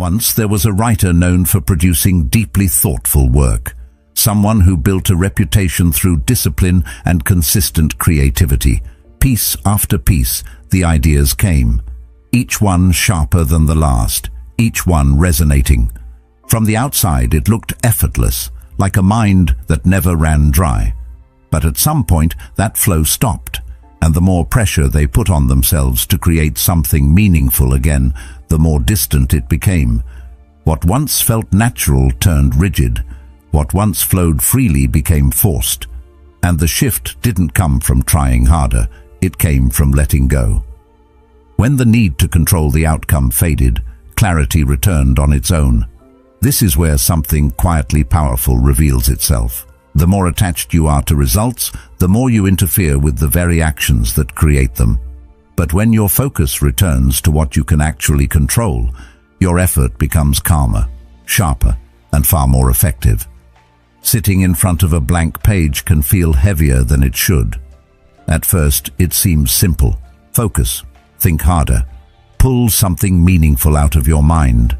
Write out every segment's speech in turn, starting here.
Once there was a writer known for producing deeply thoughtful work, someone who built a reputation through discipline and consistent creativity. Piece after piece, the ideas came, each one sharper than the last, each one resonating. From the outside it looked effortless, like a mind that never ran dry. But at some point that flow stopped, and the more pressure they put on themselves to create something meaningful again, the more distant it became. What once felt natural turned rigid. What once flowed freely became forced. And the shift didn't come from trying harder, it came from letting go. When the need to control the outcome faded, clarity returned on its own. This is where something quietly powerful reveals itself. The more attached you are to results, the more you interfere with the very actions that create them. But when your focus returns to what you can actually control, your effort becomes calmer, sharper, and far more effective. Sitting in front of a blank page can feel heavier than it should. At first, it seems simple. Focus, think harder, pull something meaningful out of your mind.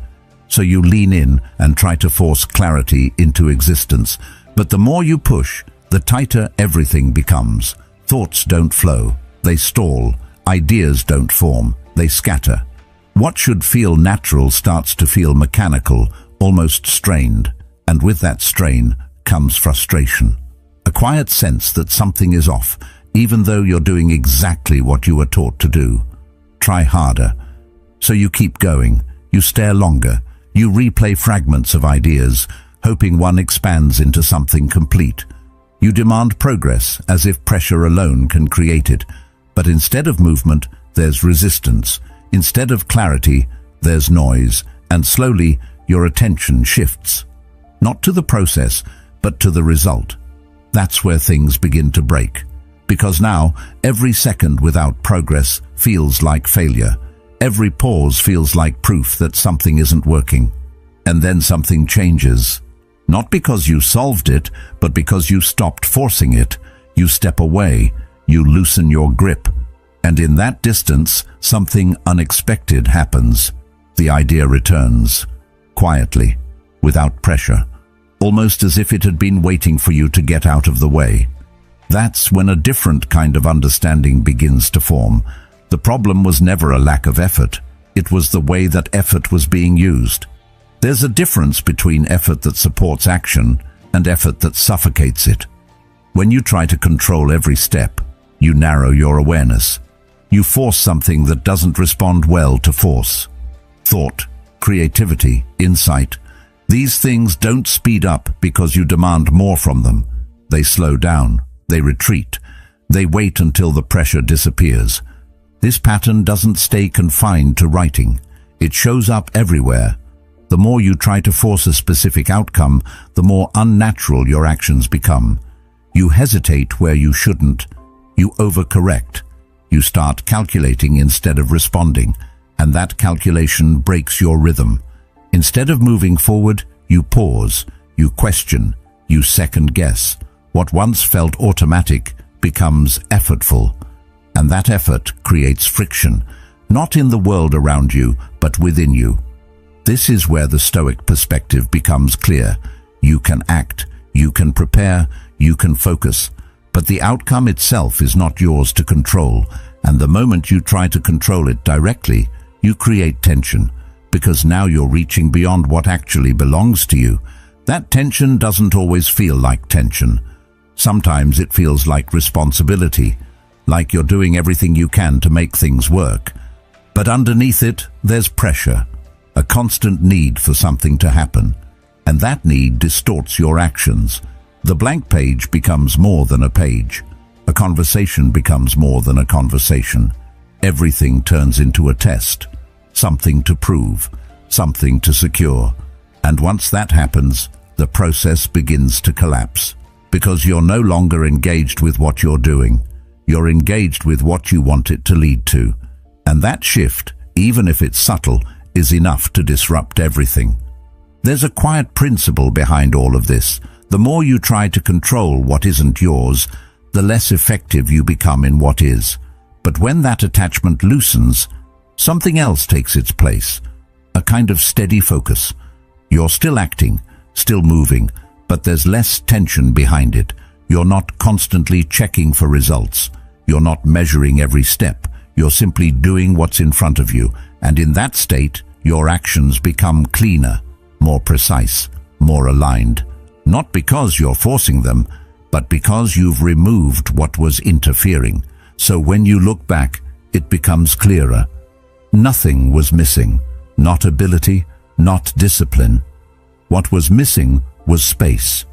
So you lean in and try to force clarity into existence. But the more you push, the tighter everything becomes. Thoughts don't flow, they stall. Ideas don't form, they scatter. What should feel natural starts to feel mechanical, almost strained. And with that strain comes frustration. A quiet sense that something is off, even though you're doing exactly what you were taught to do. Try harder. So you keep going, you stare longer, you replay fragments of ideas, hoping one expands into something complete. You demand progress as if pressure alone can create it. But instead of movement, there's resistance. Instead of clarity, there's noise. And slowly, your attention shifts. Not to the process, but to the result. That's where things begin to break. Because now, every second without progress feels like failure. Every pause feels like proof that something isn't working. And then something changes. Not because you solved it, but because you stopped forcing it. You step away, you loosen your grip. And in that distance, something unexpected happens. The idea returns, quietly, without pressure, almost as if it had been waiting for you to get out of the way. That's when a different kind of understanding begins to form. The problem was never a lack of effort. It was the way that effort was being used. There's a difference between effort that supports action and effort that suffocates it. When you try to control every step, you narrow your awareness. You force something that doesn't respond well to force. Thought, creativity, insight. These things don't speed up because you demand more from them. They slow down, they retreat, they wait until the pressure disappears. This pattern doesn't stay confined to writing. It shows up everywhere. The more you try to force a specific outcome, the more unnatural your actions become. You hesitate where you shouldn't. You overcorrect. You start calculating instead of responding, and that calculation breaks your rhythm. Instead of moving forward, you pause, you question, you second-guess. What once felt automatic becomes effortful, and that effort creates friction, not in the world around you, but within you. This is where the Stoic perspective becomes clear. You can act, you can prepare, you can focus, but the outcome itself is not yours to control, and the moment you try to control it directly, you create tension, because now you're reaching beyond what actually belongs to you. That tension doesn't always feel like tension. Sometimes it feels like responsibility, like you're doing everything you can to make things work. But underneath it, there's pressure, a constant need for something to happen, and that need distorts your actions. The blank page becomes more than a page. A conversation becomes more than a conversation. Everything turns into a test, something to prove, something to secure. And once that happens, the process begins to collapse, because you're no longer engaged with what you're doing. You're engaged with what you want it to lead to. And that shift, even if it's subtle, is enough to disrupt everything. There's a quiet principle behind all of this. The more you try to control what isn't yours, the less effective you become in what is. But when that attachment loosens, something else takes its place. a kind of steady focus. You're still acting, still moving, but there's less tension behind it. You're not constantly checking for results. You're not measuring every step. You're simply doing what's in front of you, and in that state, your actions become cleaner, more precise, more aligned. Not because you're forcing them, but because you've removed what was interfering. So when you look back, it becomes clearer. Nothing was missing, not ability, not discipline. What was missing was space.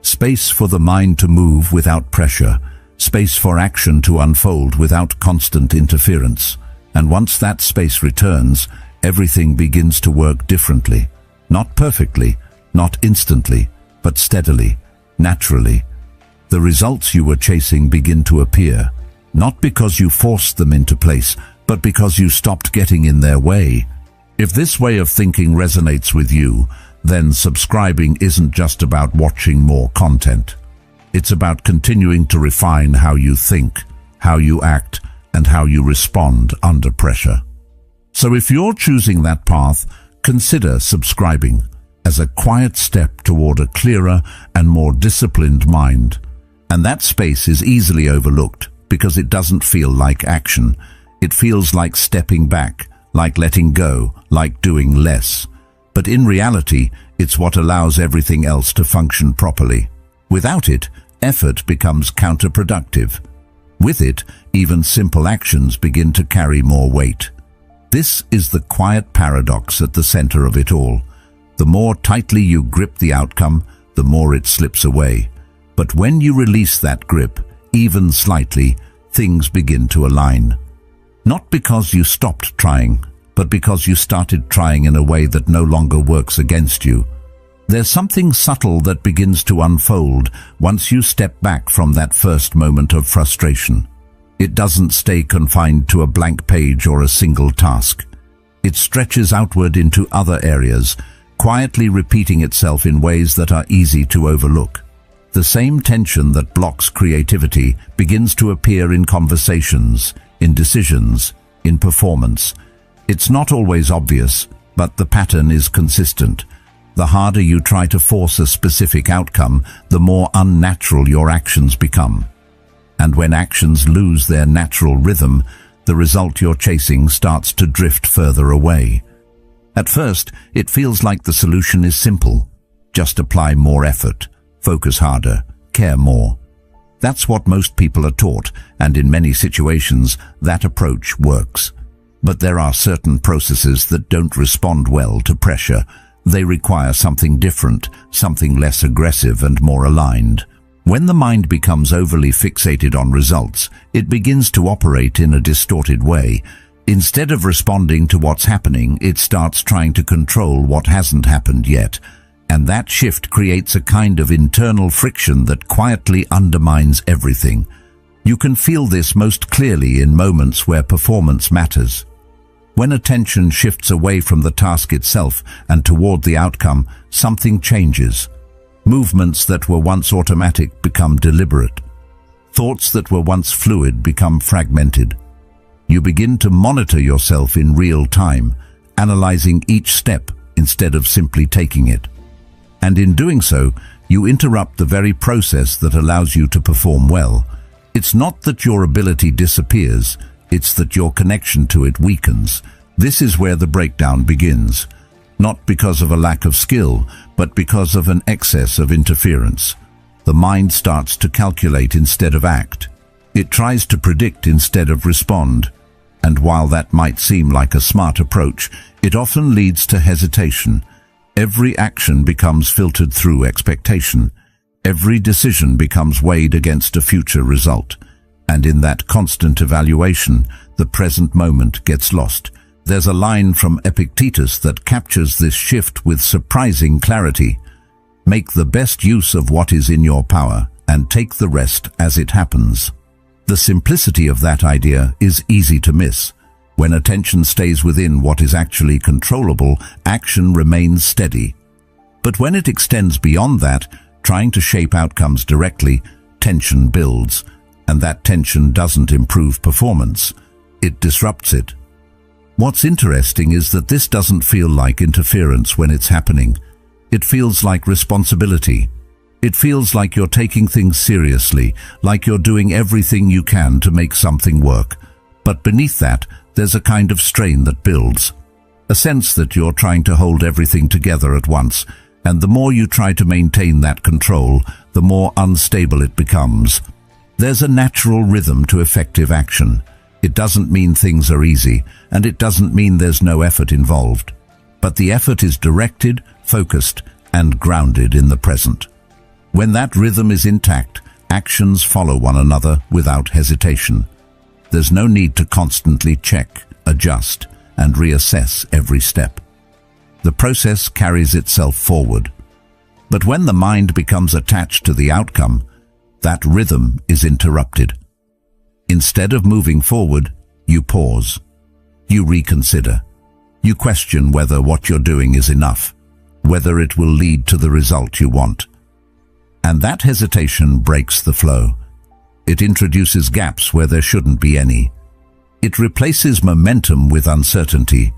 Space for the mind to move without pressure, space for action to unfold without constant interference. And once that space returns, everything begins to work differently. Not perfectly, not instantly, but steadily, naturally. The results you were chasing begin to appear, not because you forced them into place, but because you stopped getting in their way. If this way of thinking resonates with you, then subscribing isn't just about watching more content. It's about continuing to refine how you think, how you act, and how you respond under pressure. So if you're choosing that path, consider subscribing as a quiet step toward a clearer and more disciplined mind. And that space is easily overlooked because it doesn't feel like action. It feels like stepping back, like letting go, like doing less. But in reality, it's what allows everything else to function properly. Without it, effort becomes counterproductive. With it, even simple actions begin to carry more weight. This is the quiet paradox at the center of it all. The more tightly you grip the outcome, the more it slips away. But when you release that grip, even slightly, things begin to align. Not because you stopped trying, but because you started trying in a way that no longer works against you. There's something subtle that begins to unfold once you step back from that first moment of frustration. It doesn't stay confined to a blank page or a single task. It stretches outward into other areas, quietly repeating itself in ways that are easy to overlook. The same tension that blocks creativity begins to appear in conversations, in decisions, in performance. It's not always obvious, but the pattern is consistent. The harder you try to force a specific outcome, the more unnatural your actions become. And when actions lose their natural rhythm, the result you're chasing starts to drift further away. At first, it feels like the solution is simple. Just apply more effort, focus harder, care more. That's what most people are taught, and in many situations, that approach works. But there are certain processes that don't respond well to pressure. They require something different, something less aggressive and more aligned. When the mind becomes overly fixated on results, it begins to operate in a distorted way. Instead of responding to what's happening, it starts trying to control what hasn't happened yet. And that shift creates a kind of internal friction that quietly undermines everything. You can feel this most clearly in moments where performance matters. When attention shifts away from the task itself and toward the outcome, something changes. Movements that were once automatic become deliberate. Thoughts that were once fluid become fragmented. You begin to monitor yourself in real time, analyzing each step instead of simply taking it. And in doing so, you interrupt the very process that allows you to perform well. It's not that your ability disappears, it's that your connection to it weakens. This is where the breakdown begins. Not because of a lack of skill, but because of an excess of interference. The mind starts to calculate instead of act. It tries to predict instead of respond. And while that might seem like a smart approach, it often leads to hesitation. Every action becomes filtered through expectation. Every decision becomes weighed against a future result. And in that constant evaluation, the present moment gets lost. There's a line from Epictetus that captures this shift with surprising clarity. Make the best use of what is in your power, and take the rest as it happens. The simplicity of that idea is easy to miss. When attention stays within what is actually controllable, action remains steady. But when it extends beyond that, trying to shape outcomes directly, tension builds, and that tension doesn't improve performance. It disrupts it. What's interesting is that this doesn't feel like interference when it's happening. It feels like responsibility. It feels like you're taking things seriously, like you're doing everything you can to make something work. But beneath that, there's a kind of strain that builds. A sense that you're trying to hold everything together at once, and the more you try to maintain that control, the more unstable it becomes. There's a natural rhythm to effective action. It doesn't mean things are easy, and it doesn't mean there's no effort involved. But the effort is directed, focused, and grounded in the present. When that rhythm is intact, actions follow one another without hesitation. There's no need to constantly check, adjust, and reassess every step. The process carries itself forward. But when the mind becomes attached to the outcome, that rhythm is interrupted. Instead of moving forward, you pause. You reconsider. You question whether what you're doing is enough, whether it will lead to the result you want. And that hesitation breaks the flow. It introduces gaps where there shouldn't be any. It replaces momentum with uncertainty.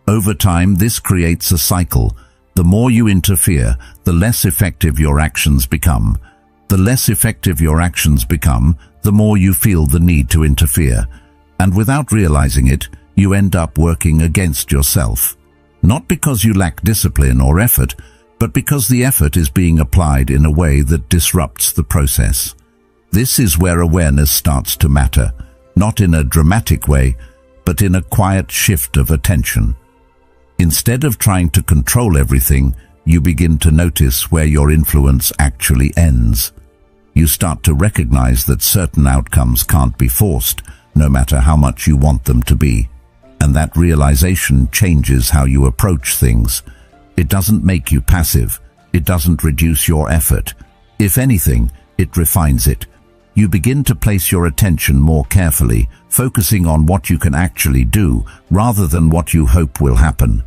Over time, this creates a cycle. The more you interfere, the less effective your actions become. The less effective your actions become, the more you feel the need to interfere. And without realizing it, you end up working against yourself. Not because you lack discipline or effort, but because the effort is being applied in a way that disrupts the process. This is where awareness starts to matter, not in a dramatic way, but in a quiet shift of attention. Instead of trying to control everything, you begin to notice where your influence actually ends. You start to recognize that certain outcomes can't be forced, no matter how much you want them to be. And that realization changes how you approach things. It doesn't make you passive. It doesn't reduce your effort. If anything, it refines it. You begin to place your attention more carefully, focusing on what you can actually do rather than what you hope will happen.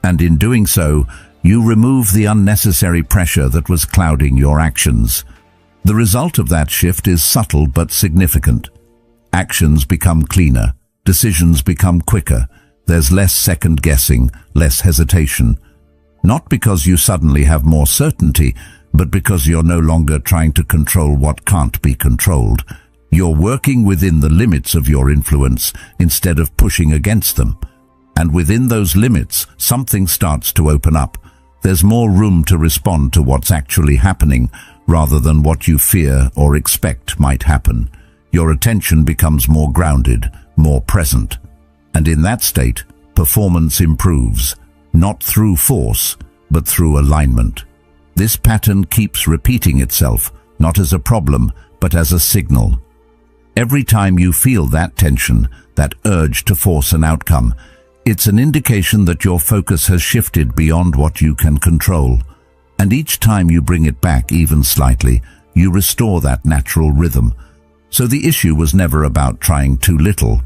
And in doing so, you remove the unnecessary pressure that was clouding your actions. The result of that shift is subtle but significant. Actions become cleaner. Decisions become quicker. There's less second-guessing, less hesitation. Not because you suddenly have more certainty, but because you're no longer trying to control what can't be controlled. You're working within the limits of your influence instead of pushing against them. And within those limits, something starts to open up. There's more room to respond to what's actually happening rather than what you fear or expect might happen. Your attention becomes more grounded, more present. And in that state, performance improves. Not through force, but through alignment. This pattern keeps repeating itself, not as a problem, but as a signal. Every time you feel that tension, that urge to force an outcome, it's an indication that your focus has shifted beyond what you can control. And each time you bring it back even slightly, you restore that natural rhythm. So the issue was never about trying too little.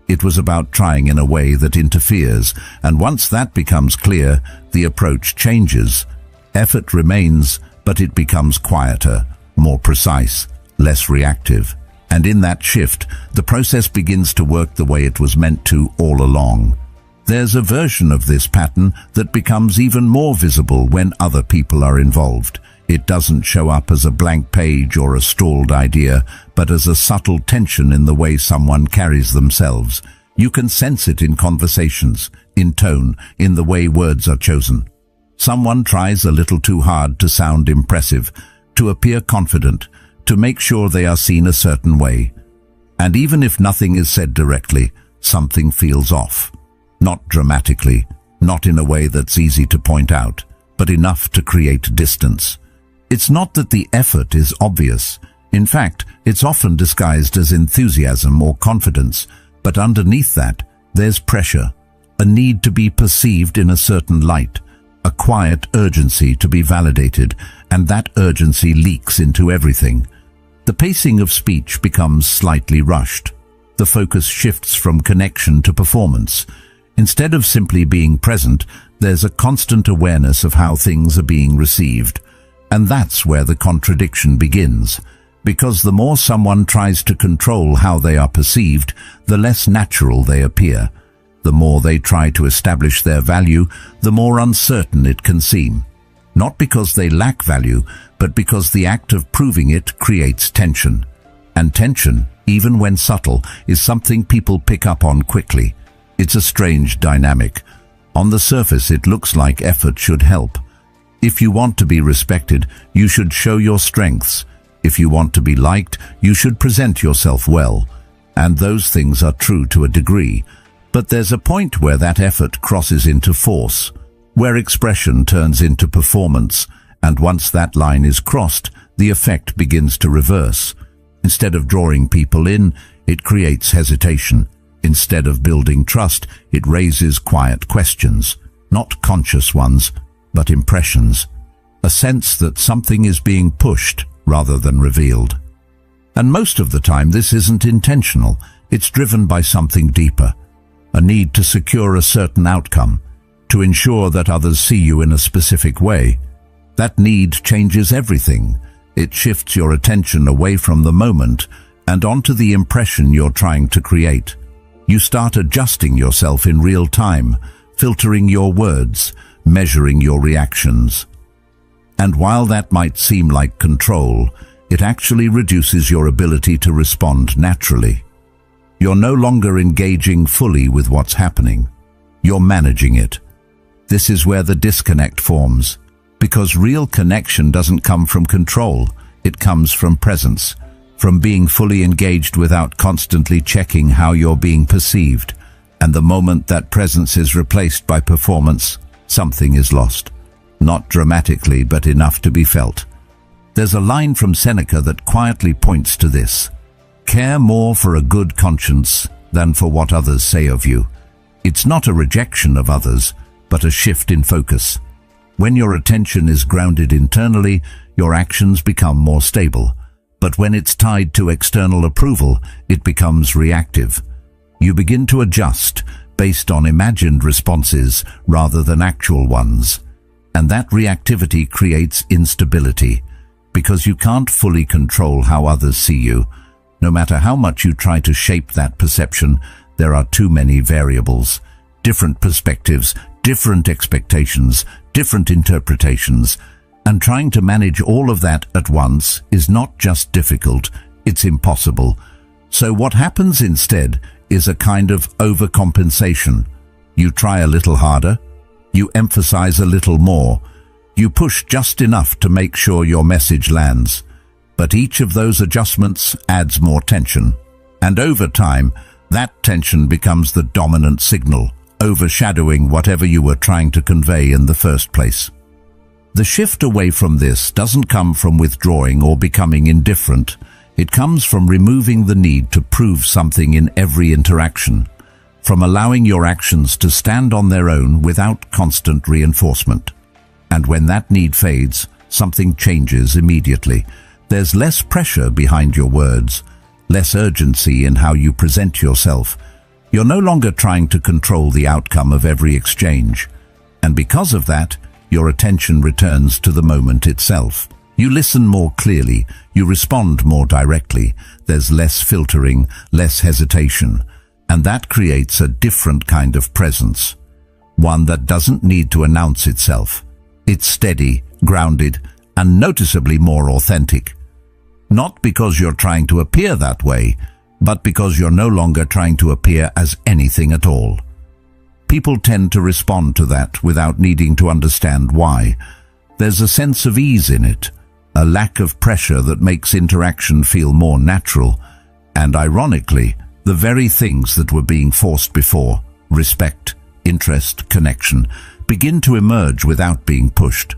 It was about trying in a way that interferes, and once that becomes clear, the approach changes. Effort remains, but it becomes quieter, more precise, less reactive. And in that shift, the process begins to work the way it was meant to all along. There's a version of this pattern that becomes even more visible when other people are involved. It doesn't show up as a blank page or a stalled idea, but as a subtle tension in the way someone carries themselves. You can sense it in conversations, in tone, in the way words are chosen. Someone tries a little too hard to sound impressive, to appear confident, to make sure they are seen a certain way. And even if nothing is said directly, something feels off. Not dramatically, not in a way that's easy to point out, but enough to create distance. It's not that the effort is obvious. In fact, it's often disguised as enthusiasm or confidence, but underneath that, there's pressure, a need to be perceived in a certain light, a quiet urgency to be validated, and that urgency leaks into everything. The pacing of speech becomes slightly rushed. The focus shifts from connection to performance. Instead of simply being present, there's a constant awareness of how things are being received. And that's where the contradiction begins, because the more someone tries to control how they are perceived, the less natural they appear. The more they try to establish their value, the more uncertain it can seem. Not because they lack value, but because the act of proving it creates tension. And tension, even when subtle, is something people pick up on quickly. It's a strange dynamic. On the surface, it looks like effort should help. If you want to be respected, you should show your strengths. If you want to be liked, you should present yourself well. And those things are true to a degree. But there's a point where that effort crosses into force, where expression turns into performance, and once that line is crossed, the effect begins to reverse. Instead of drawing people in, it creates hesitation. Instead of building trust, it raises quiet questions, not conscious ones, but impressions. A sense that something is being pushed rather than revealed. And most of the time this isn't intentional, it's driven by something deeper. A need to secure a certain outcome, to ensure that others see you in a specific way. That need changes everything. It shifts your attention away from the moment and onto the impression you're trying to create. You start adjusting yourself in real time, filtering your words, measuring your reactions. And while that might seem like control, it actually reduces your ability to respond naturally. You're no longer engaging fully with what's happening. You're managing it. This is where the disconnect forms, because real connection doesn't come from control, it comes from presence, from being fully engaged without constantly checking how you're being perceived. And the moment that presence is replaced by performance, something is lost. Not dramatically, but enough to be felt. There's a line from Seneca that quietly points to this. Care more for a good conscience than for what others say of you. It's not a rejection of others, but a shift in focus. When your attention is grounded internally, your actions become more stable. But when it's tied to external approval, it becomes reactive. You begin to adjust based on imagined responses rather than actual ones. And that reactivity creates instability, because you can't fully control how others see you. No matter how much you try to shape that perception, there are too many variables, different perspectives, different expectations, different interpretations, and trying to manage all of that at once is not just difficult, it's impossible. So what happens instead is a kind of overcompensation. You try a little harder, you emphasize a little more, you push just enough to make sure your message lands. But each of those adjustments adds more tension. And over time, that tension becomes the dominant signal, overshadowing whatever you were trying to convey in the first place. The shift away from this doesn't come from withdrawing or becoming indifferent. It comes from removing the need to prove something in every interaction, from allowing your actions to stand on their own without constant reinforcement. And when that need fades, something changes immediately. There's less pressure behind your words, less urgency in how you present yourself. You're no longer trying to control the outcome of every exchange. And because of that, your attention returns to the moment itself. You listen more clearly, you respond more directly, there's less filtering, less hesitation, and that creates a different kind of presence, one that doesn't need to announce itself. It's steady, grounded, and noticeably more authentic. Not because you're trying to appear that way, but because you're no longer trying to appear as anything at all. People tend to respond to that without needing to understand why. There's a sense of ease in it, a lack of pressure that makes interaction feel more natural, and ironically, the very things that were being forced before, respect, interest, connection, begin to emerge without being pushed.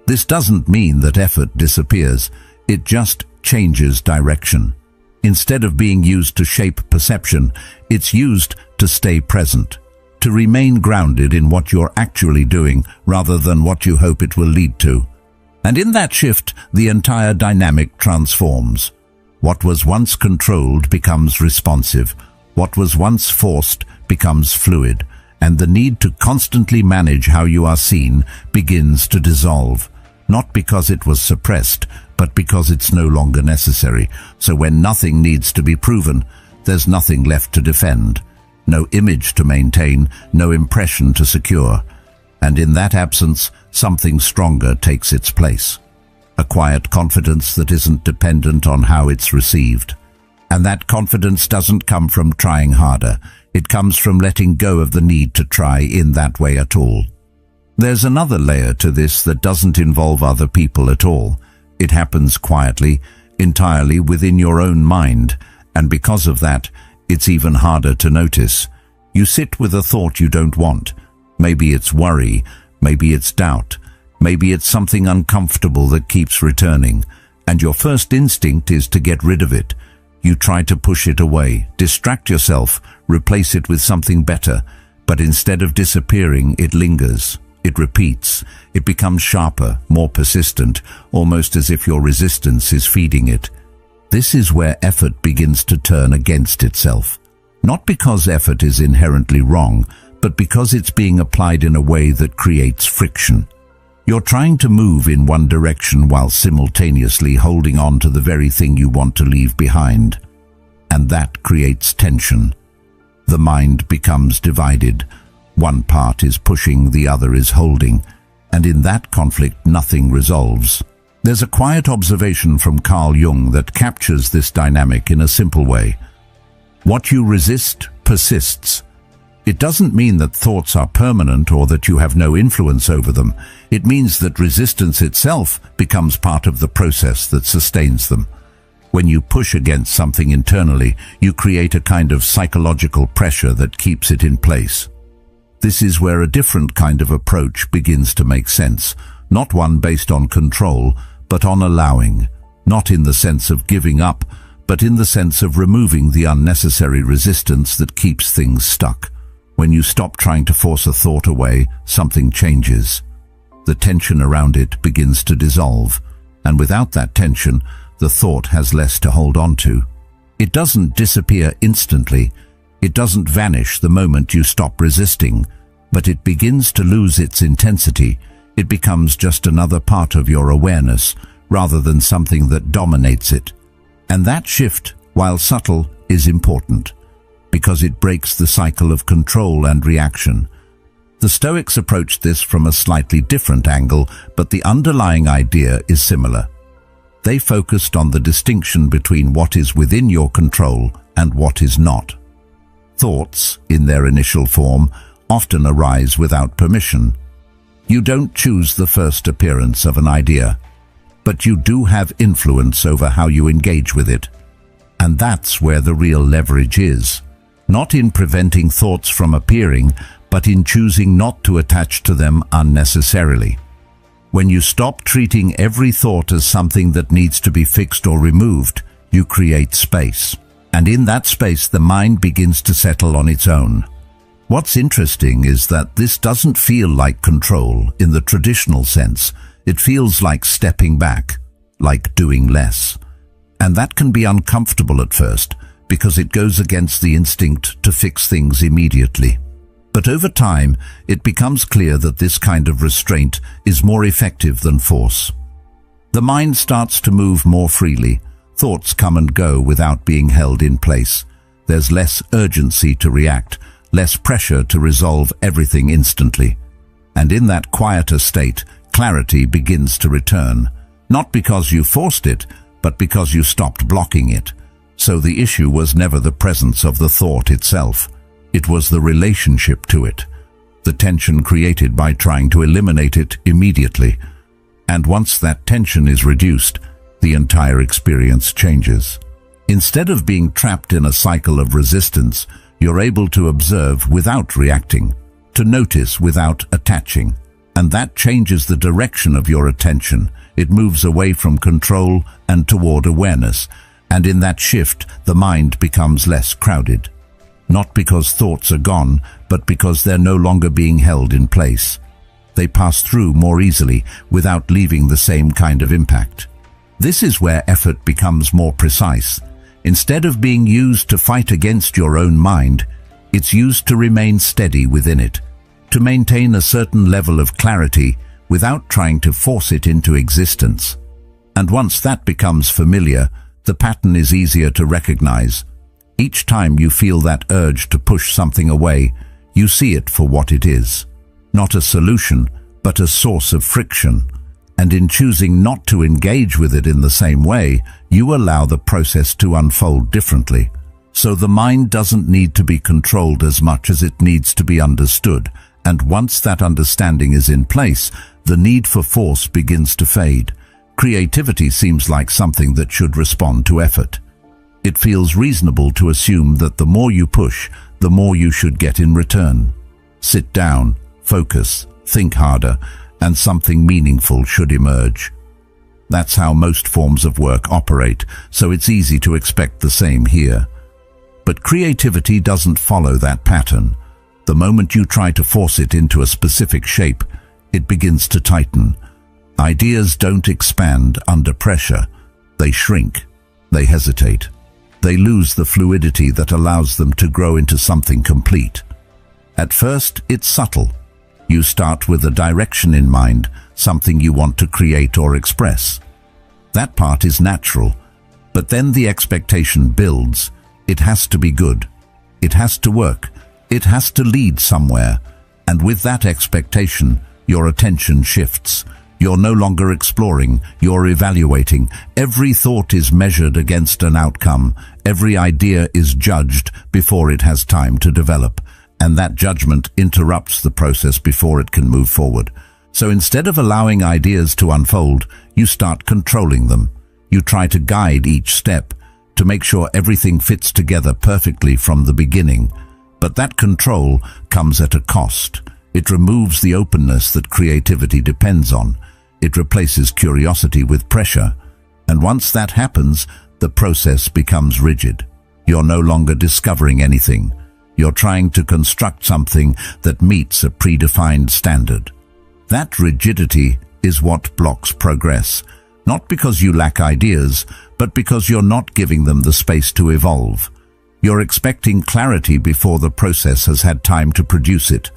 This doesn't mean that effort disappears, it just changes direction. Instead of being used to shape perception, it's used to stay present, to remain grounded in what you're actually doing rather than what you hope it will lead to. And in that shift, the entire dynamic transforms. What was once controlled becomes responsive. What was once forced becomes fluid. And the need to constantly manage how you are seen begins to dissolve. Not because it was suppressed, but because it's no longer necessary. So when nothing needs to be proven, there's nothing left to defend. no image to maintain, no impression to secure. And in that absence, something stronger takes its place. A quiet confidence that isn't dependent on how it's received. And that confidence doesn't come from trying harder. It comes from letting go of the need to try in that way at all. There's another layer to this that doesn't involve other people at all. It happens quietly, entirely within your own mind, and because of that, it's even harder to notice. You sit with a thought you don't want. Maybe it's worry, maybe it's doubt, maybe it's something uncomfortable that keeps returning, and your first instinct is to get rid of it. You try to push it away, distract yourself, replace it with something better, but instead of disappearing, it lingers. It repeats. It becomes sharper, more persistent, almost as if your resistance is feeding it. This is where effort begins to turn against itself. Not because effort is inherently wrong, but because it's being applied in a way that creates friction. You're trying to move in one direction while simultaneously holding on to the very thing you want to leave behind. And that creates tension. The mind becomes divided. One part is pushing, the other is holding, and in that conflict nothing resolves. There's a quiet observation from Carl Jung that captures this dynamic in a simple way. What you resist persists. It doesn't mean that thoughts are permanent or that you have no influence over them. It means that resistance itself becomes part of the process that sustains them. When you push against something internally, you create a kind of psychological pressure that keeps it in place. This is where a different kind of approach begins to make sense, not one based on control, but on allowing, not in the sense of giving up, but in the sense of removing the unnecessary resistance that keeps things stuck. When you stop trying to force a thought away, something changes. The tension around it begins to dissolve, and without that tension, the thought has less to hold on to. It doesn't disappear instantly. It doesn't vanish the moment you stop resisting, but it begins to lose its intensity. It becomes just another part of your awareness, rather than something that dominates it. And that shift, while subtle, is important, because it breaks the cycle of control and reaction. The Stoics approached this from a slightly different angle, but the underlying idea is similar. They focused on the distinction between what is within your control and what is not. Thoughts, in their initial form, often arise without permission. You don't choose the first appearance of an idea, but you do have influence over how you engage with it. And that's where the real leverage is. Not in preventing thoughts from appearing, but in choosing not to attach to them unnecessarily. When you stop treating every thought as something that needs to be fixed or removed, you create space. And in that space, the mind begins to settle on its own. What's interesting is that this doesn't feel like control in the traditional sense. It feels like stepping back, like doing less. And that can be uncomfortable at first, because it goes against the instinct to fix things immediately. But over time, it becomes clear that this kind of restraint is more effective than force. The mind starts to move more freely. Thoughts come and go without being held in place. There's less urgency to react, less pressure to resolve everything instantly. And in that quieter state, clarity begins to return, not because you forced it, but because you stopped blocking it. So the issue was never the presence of the thought itself. It was the relationship to it, the tension created by trying to eliminate it immediately. And once that tension is reduced, the entire experience changes. Instead of being trapped in a cycle of resistance, you're able to observe without reacting, to notice without attaching. And that changes the direction of your attention. It moves away from control and toward awareness. And in that shift, the mind becomes less crowded. Not because thoughts are gone, but because they're no longer being held in place. They pass through more easily without leaving the same kind of impact. This is where effort becomes more precise. Instead of being used to fight against your own mind, it's used to remain steady within it, to maintain a certain level of clarity without trying to force it into existence. And once that becomes familiar, the pattern is easier to recognize. Each time you feel that urge to push something away, you see it for what it is. Not a solution, but a source of friction. And in choosing not to engage with it in the same way, you allow the process to unfold differently. So the mind doesn't need to be controlled as much as it needs to be understood. And once that understanding is in place, the need for force begins to fade. Creativity seems like something that should respond to effort. It feels reasonable to assume that the more you push, the more you should get in return. Sit down, focus, think harder, and something meaningful should emerge. That's how most forms of work operate, so it's easy to expect the same here. But creativity doesn't follow that pattern. The moment you try to force it into a specific shape, it begins to tighten. Ideas don't expand under pressure. They shrink. They hesitate. They lose the fluidity that allows them to grow into something complete. At first, it's subtle. You start with a direction in mind, something you want to create or express. That part is natural, but then the expectation builds. It has to be good. It has to work. It has to lead somewhere. And with that expectation, your attention shifts. You're no longer exploring, you're evaluating. Every thought is measured against an outcome. Every idea is judged before it has time to develop. And that judgment interrupts the process before it can move forward. So instead of allowing ideas to unfold, you start controlling them. You try to guide each step, to make sure everything fits together perfectly from the beginning. But that control comes at a cost. It removes the openness that creativity depends on. It replaces curiosity with pressure. And once that happens, the process becomes rigid. You're no longer discovering anything. You're trying to construct something that meets a predefined standard. That rigidity is what blocks progress, not because you lack ideas, but because you're not giving them the space to evolve. You're expecting clarity before the process has had time to produce it,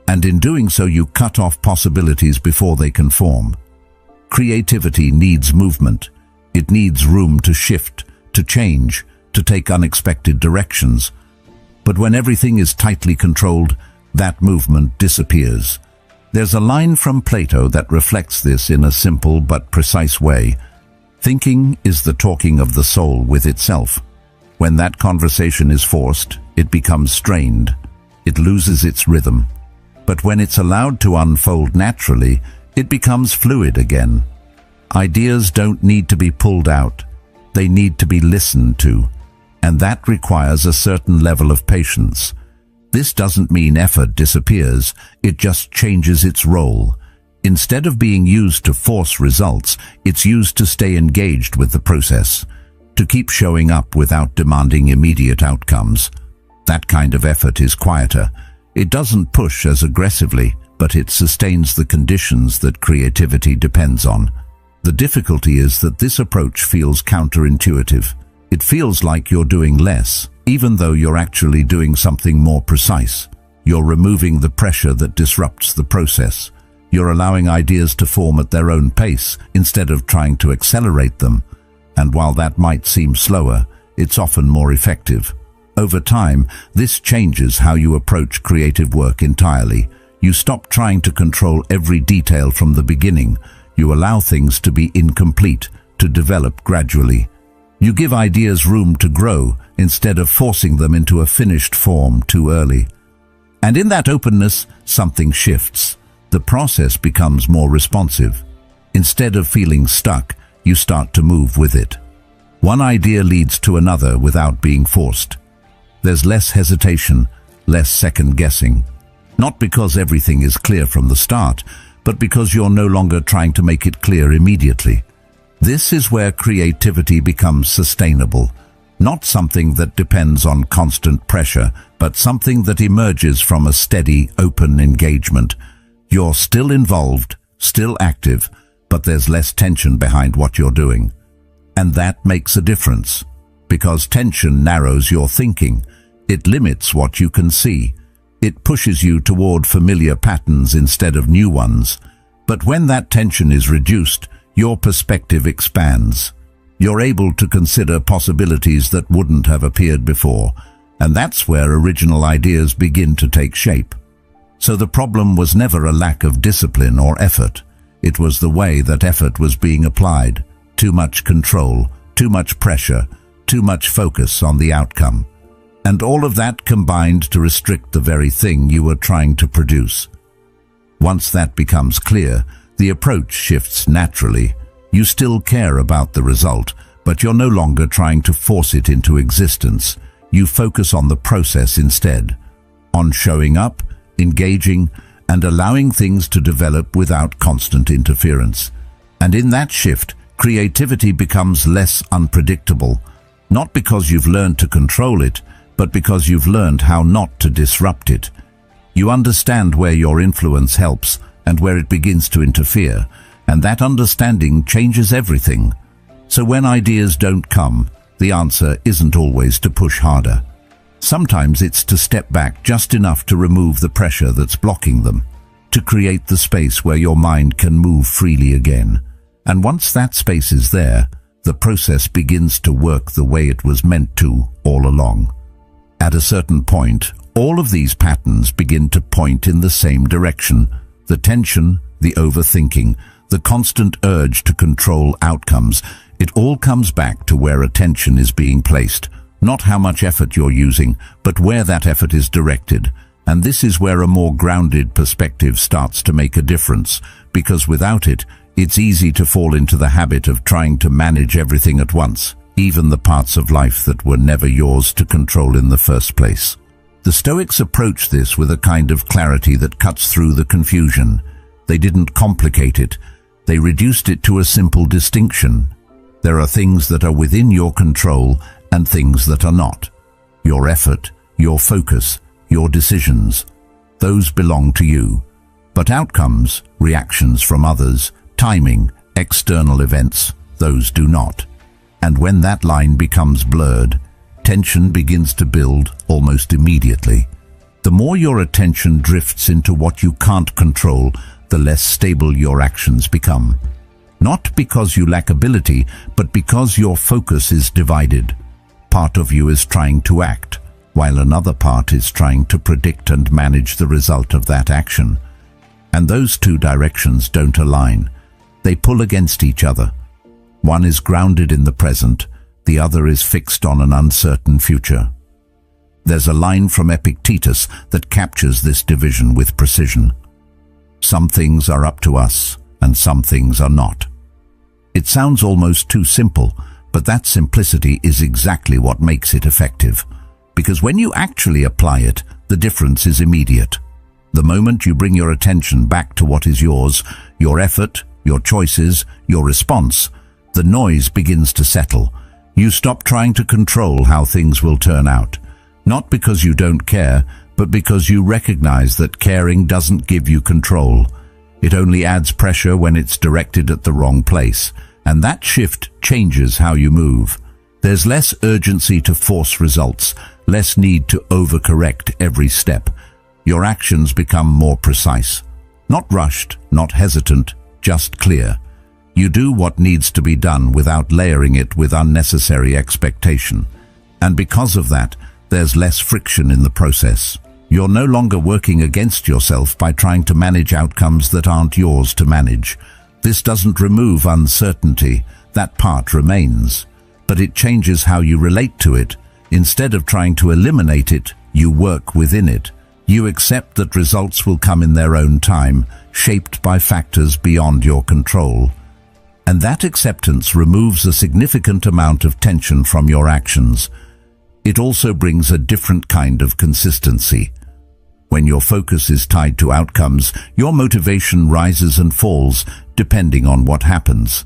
and in doing so you cut off possibilities before they can form. Creativity needs movement. It needs room to shift, to change, to take unexpected directions. But when everything is tightly controlled, that movement disappears. There's a line from Plato that reflects this in a simple but precise way. Thinking is the talking of the soul with itself. When that conversation is forced, it becomes strained. It loses its rhythm. But when it's allowed to unfold naturally, it becomes fluid again. Ideas don't need to be pulled out. They need to be listened to. And that requires a certain level of patience. This doesn't mean effort disappears, it just changes its role. Instead of being used to force results, it's used to stay engaged with the process, to keep showing up without demanding immediate outcomes. That kind of effort is quieter. It doesn't push as aggressively, but it sustains the conditions that creativity depends on. The difficulty is that this approach feels counterintuitive. It feels like you're doing less, even though you're actually doing something more precise. You're removing the pressure that disrupts the process. You're allowing ideas to form at their own pace instead of trying to accelerate them. And while that might seem slower, it's often more effective. Over time, this changes how you approach creative work entirely. You stop trying to control every detail from the beginning. You allow things to be incomplete, to develop gradually. You give ideas room to grow instead of forcing them into a finished form too early. And in that openness, something shifts. The process becomes more responsive. Instead of feeling stuck, you start to move with it. One idea leads to another without being forced. There's less hesitation, less second-guessing. Not because everything is clear from the start, but because you're no longer trying to make it clear immediately. This is where creativity becomes sustainable, not something that depends on constant pressure, but something that emerges from a steady, open engagement. You're still involved, still active, but there's less tension behind what you're doing. And that makes a difference, because tension narrows your thinking. It limits what you can see. It pushes you toward familiar patterns instead of new ones. But when that tension is reduced, your perspective expands. You're able to consider possibilities that wouldn't have appeared before, and that's where original ideas begin to take shape. So the problem was never a lack of discipline or effort. It was the way that effort was being applied. Too much control, too much pressure, too much focus on the outcome. And all of that combined to restrict the very thing you were trying to produce. Once that becomes clear, the approach shifts naturally. You still care about the result, but you're no longer trying to force it into existence. You focus on the process instead, on showing up, engaging, and allowing things to develop without constant interference. And in that shift, creativity becomes less unpredictable, not because you've learned to control it, but because you've learned how not to disrupt it. You understand where your influence helps and where it begins to interfere, and that understanding changes everything. So when ideas don't come, the answer isn't always to push harder. Sometimes it's to step back just enough to remove the pressure that's blocking them, to create the space where your mind can move freely again. And once that space is there, the process begins to work the way it was meant to all along. At a certain point, all of these patterns begin to point in the same direction. The tension, the overthinking, the constant urge to control outcomes, it all comes back to where attention is being placed. Not how much effort you're using, but where that effort is directed. And this is where a more grounded perspective starts to make a difference, because without it, it's easy to fall into the habit of trying to manage everything at once, even the parts of life that were never yours to control in the first place. The Stoics approach this with a kind of clarity that cuts through the confusion. They didn't complicate it. They reduced it to a simple distinction. There are things that are within your control and things that are not. Your effort, your focus, your decisions, those belong to you. But outcomes, reactions from others, timing, external events, those do not. And when that line becomes blurred, tension begins to build almost immediately. The more your attention drifts into what you can't control, the less stable your actions become. Not because you lack ability, but because your focus is divided. Part of you is trying to act, while another part is trying to predict and manage the result of that action. And those two directions don't align. They pull against each other. One is grounded in the present, the other is fixed on an uncertain future. There's a line from Epictetus that captures this division with precision. Some things are up to us, and some things are not. It sounds almost too simple, but that simplicity is exactly what makes it effective. Because when you actually apply it, the difference is immediate. The moment you bring your attention back to what is yours, your effort, your choices, your response, the noise begins to settle. You stop trying to control how things will turn out. Not because you don't care, but because you recognize that caring doesn't give you control. It only adds pressure when it's directed at the wrong place. And that shift changes how you move. There's less urgency to force results, less need to overcorrect every step. Your actions become more precise. Not rushed, not hesitant, just clear. You do what needs to be done without layering it with unnecessary expectation. And because of that, there's less friction in the process. You're no longer working against yourself by trying to manage outcomes that aren't yours to manage. This doesn't remove uncertainty, that part remains. But it changes how you relate to it. Instead of trying to eliminate it, you work within it. You accept that results will come in their own time, shaped by factors beyond your control. And that acceptance removes a significant amount of tension from your actions. It also brings a different kind of consistency. When your focus is tied to outcomes, your motivation rises and falls depending on what happens.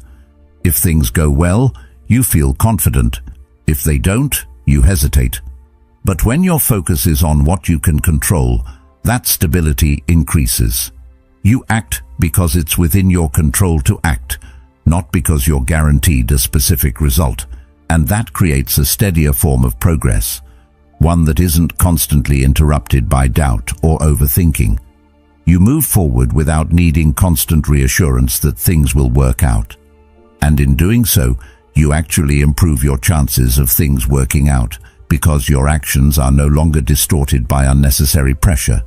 If things go well, you feel confident. If they don't, you hesitate. But when your focus is on what you can control, that stability increases. You act because it's within your control to act, not because you're guaranteed a specific result. And that creates a steadier form of progress, one that isn't constantly interrupted by doubt or overthinking. You move forward without needing constant reassurance that things will work out. And in doing so, You actually improve your chances of things working out because your actions are no longer distorted by unnecessary pressure.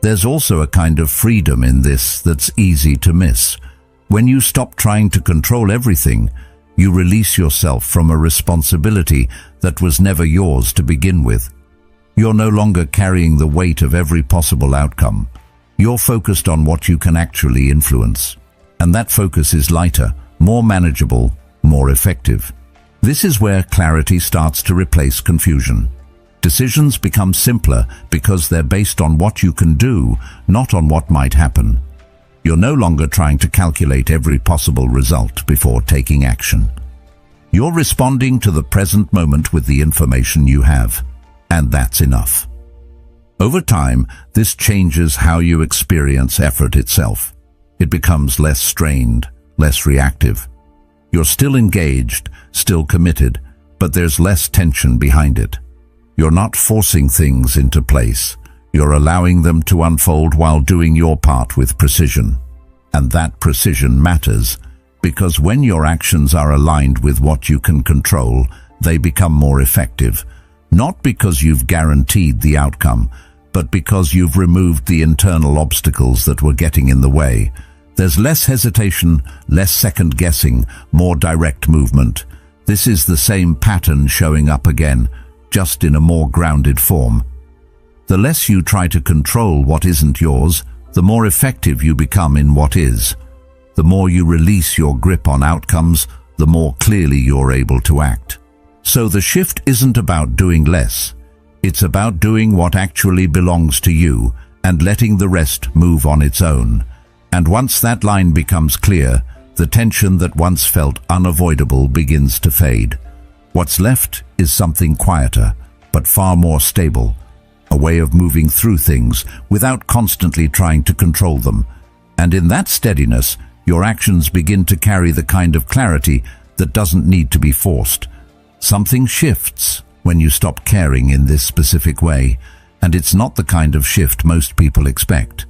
There's also a kind of freedom in this that's easy to miss. When you stop trying to control everything, you release yourself from a responsibility that was never yours to begin with. You're no longer carrying the weight of every possible outcome. You're focused on what you can actually influence. And that focus is lighter, more manageable, more effective. This is where clarity starts to replace confusion. Decisions become simpler because they're based on what you can do, not on what might happen. You're no longer trying to calculate every possible result before taking action. You're responding to the present moment with the information you have, and that's enough. Over time, this changes how you experience effort itself. It becomes less strained, less reactive. You're still engaged, still committed, but there's less tension behind it. You're not forcing things into place. You're allowing them to unfold while doing your part with precision. And that precision matters, because when your actions are aligned with what you can control, they become more effective. Not because you've guaranteed the outcome, but because you've removed the internal obstacles that were getting in the way. There's less hesitation, less second-guessing, more direct movement. This is the same pattern showing up again, just in a more grounded form. The less you try to control what isn't yours, the more effective you become in what is. The more you release your grip on outcomes, the more clearly you're able to act. So the shift isn't about doing less. It's about doing what actually belongs to you and letting the rest move on its own. And once that line becomes clear, the tension that once felt unavoidable begins to fade. What's left is something quieter, but far more stable, a way of moving through things without constantly trying to control them. And in that steadiness, your actions begin to carry the kind of clarity that doesn't need to be forced. Something shifts when you stop caring in this specific way, and it's not the kind of shift most people expect.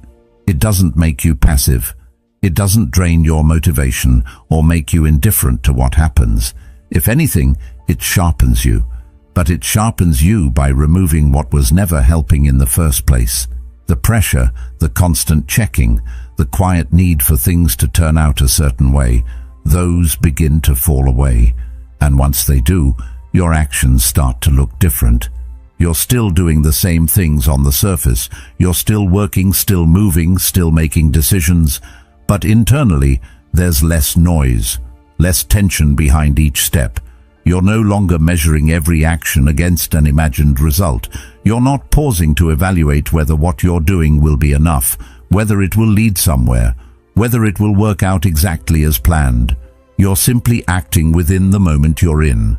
It doesn't make you passive. It doesn't drain your motivation or make you indifferent to what happens. If anything, it sharpens you. But it sharpens you by removing what was never helping in the first place. The pressure, the constant checking, the quiet need for things to turn out a certain way, those begin to fall away. And once they do, your actions start to look different. You're still doing the same things on the surface. You're still working, still moving, still making decisions. But internally, there's less noise, less tension behind each step. You're no longer measuring every action against an imagined result. You're not pausing to evaluate whether what you're doing will be enough, whether it will lead somewhere, whether it will work out exactly as planned. You're simply acting within the moment you're in.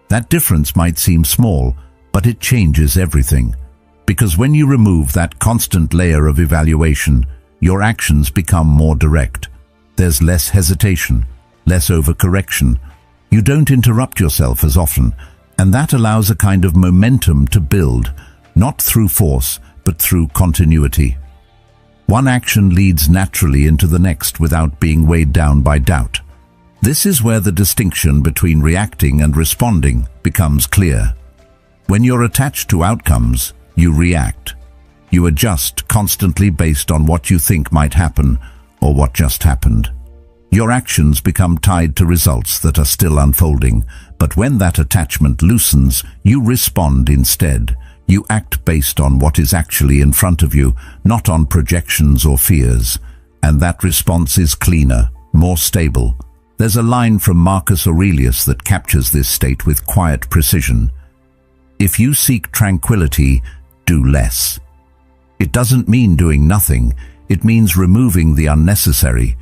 That difference might seem small, but it changes everything. Because when you remove that constant layer of evaluation, your actions become more direct. There's less hesitation, less overcorrection. You don't interrupt yourself as often, and that allows a kind of momentum to build, not through force, but through continuity. One action leads naturally into the next without being weighed down by doubt. This is where the distinction between reacting and responding becomes clear. When you're attached to outcomes, you react. You adjust constantly based on what you think might happen or what just happened. Your actions become tied to results that are still unfolding, but when that attachment loosens, you respond instead. You act based on what is actually in front of you, not on projections or fears. And that response is cleaner, more stable. There's a line from Marcus Aurelius that captures this state with quiet precision. If you seek tranquility, do less. It doesn't mean doing nothing. It means removing the unnecessary,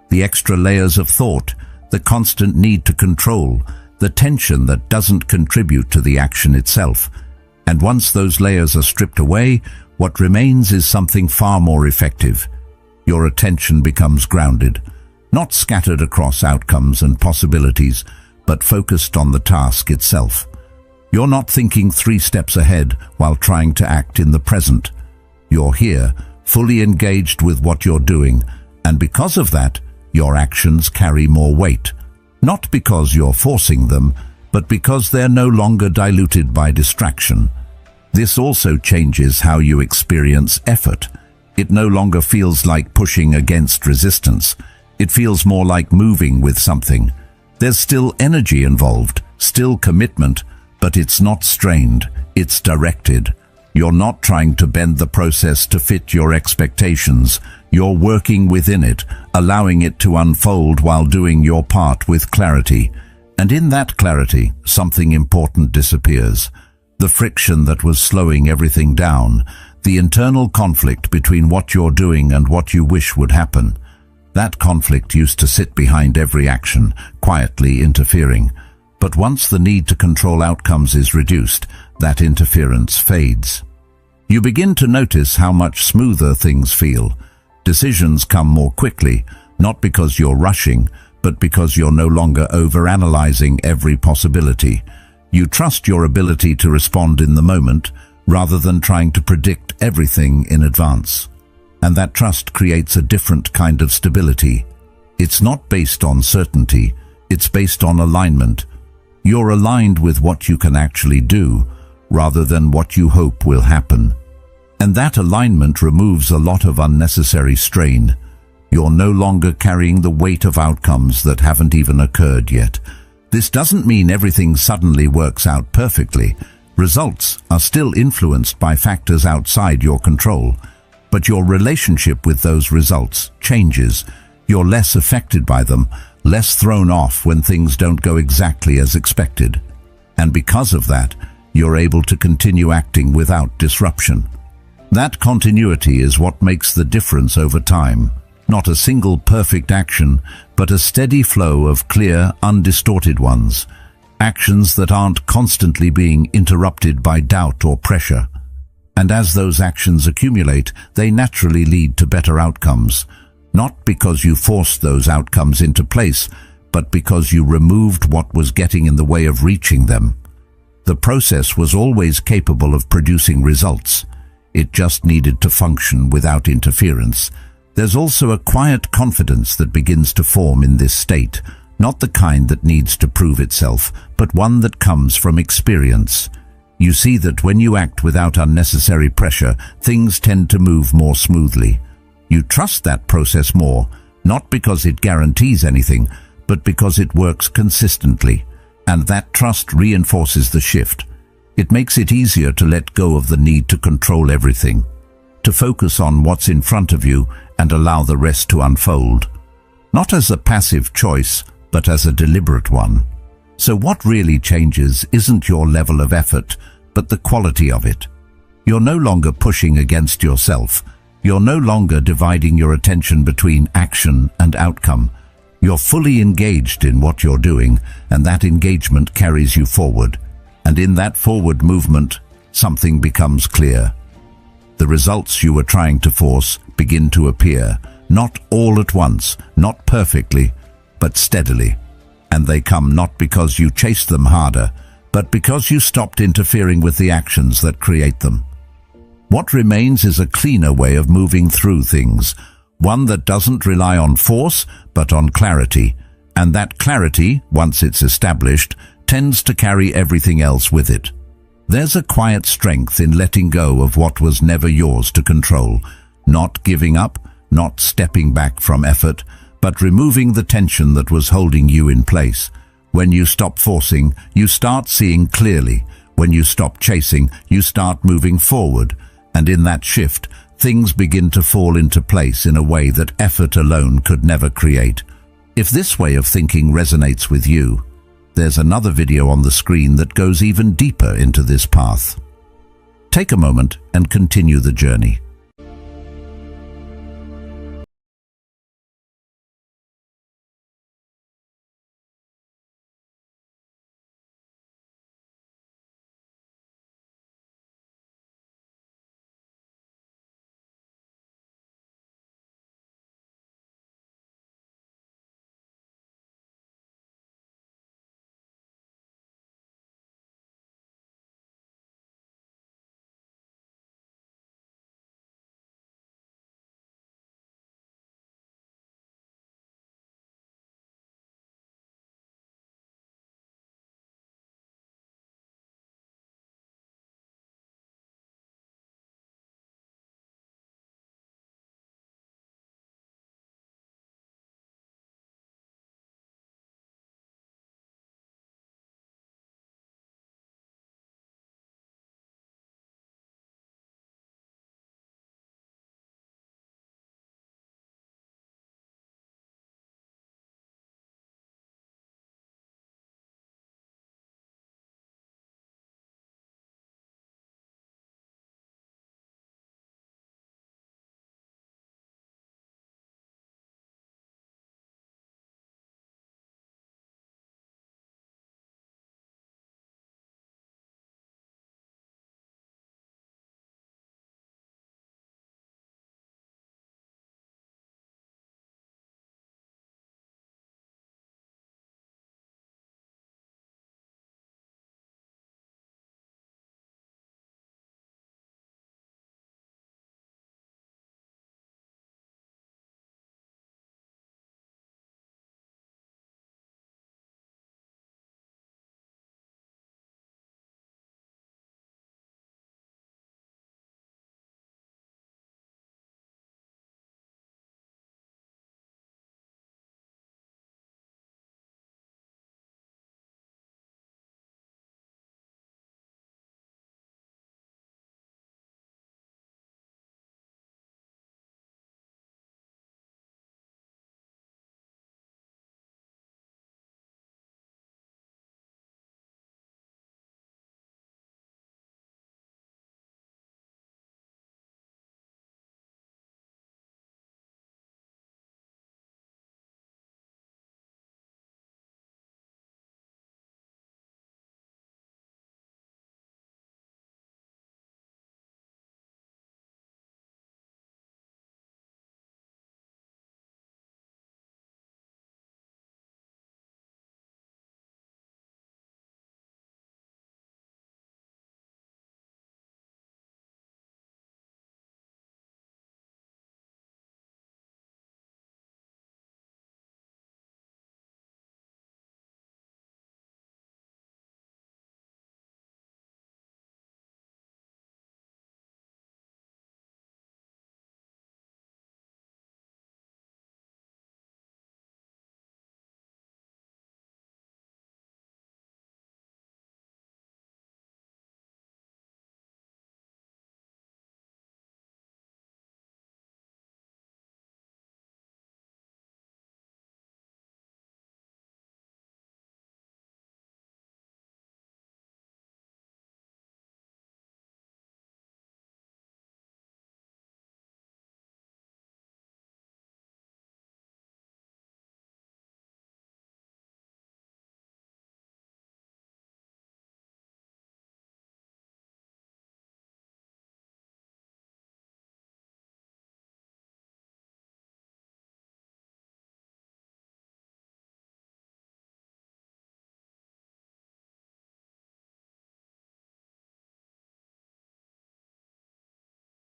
the extra layers of thought, the constant need to control, the tension that doesn't contribute to the action itself. And once those layers are stripped away, what remains is something far more effective. Your attention becomes grounded, not scattered across outcomes and possibilities, but focused on the task itself. You're not thinking 3 steps ahead while trying to act in the present. You're here, fully engaged with what you're doing, and because of that, your actions carry more weight. Not because you're forcing them, but because they're no longer diluted by distraction. This also changes how you experience effort. It no longer feels like pushing against resistance. It feels more like moving with something. There's still energy involved, still commitment, but it's not strained, it's directed. You're not trying to bend the process to fit your expectations. You're working within it, allowing it to unfold while doing your part with clarity. And in that clarity, something important disappears. The friction that was slowing everything down, the internal conflict between what you're doing and what you wish would happen. That conflict used to sit behind every action, quietly interfering. But once the need to control outcomes is reduced, that interference fades. You begin to notice how much smoother things feel. Decisions come more quickly, not because you're rushing, but because you're no longer overanalyzing every possibility. You trust your ability to respond in the moment, rather than trying to predict everything in advance. And that trust creates a different kind of stability. It's not based on certainty, it's based on alignment. You're aligned with what you can actually do, rather than what you hope will happen. And that alignment removes a lot of unnecessary strain. You're no longer carrying the weight of outcomes that haven't even occurred yet. This doesn't mean everything suddenly works out perfectly. Results are still influenced by factors outside your control, but your relationship with those results changes. You're less affected by them, less thrown off when things don't go exactly as expected. And because of that, you're able to continue acting without disruption. That continuity is what makes the difference over time. Not a single perfect action, but a steady flow of clear, undistorted ones. Actions that aren't constantly being interrupted by doubt or pressure. And as those actions accumulate, they naturally lead to better outcomes. Not because you forced those outcomes into place, but because you removed what was getting in the way of reaching them. The process was always capable of producing results. It just needed to function without interference. There's also a quiet confidence that begins to form in this state, not the kind that needs to prove itself, but one that comes from experience. You see that when you act without unnecessary pressure, things tend to move more smoothly. You trust that process more, not because it guarantees anything, but because it works consistently, and that trust reinforces the shift. It makes it easier to let go of the need to control everything, to focus on what's in front of you and allow the rest to unfold. Not as a passive choice, but as a deliberate one. So what really changes isn't your level of effort, but the quality of it. You're no longer pushing against yourself. You're no longer dividing your attention between action and outcome. You're fully engaged in what you're doing, and that engagement carries you forward. And in that forward movement, something becomes clear. The results you were trying to force begin to appear, not all at once, not perfectly, but steadily. And they come not because you chased them harder, but because you stopped interfering with the actions that create them. What remains is a cleaner way of moving through things, one that doesn't rely on force, but on clarity. And that clarity, once it's established, tends to carry everything else with it. There's a quiet strength in letting go of what was never yours to control, not giving up, not stepping back from effort, but removing the tension that was holding you in place. When you stop forcing, you start seeing clearly. When you stop chasing, you start moving forward. And in that shift, things begin to fall into place in a way that effort alone could never create. If this way of thinking resonates with you, there's another video on the screen that goes even deeper into this path. Take a moment and continue the journey.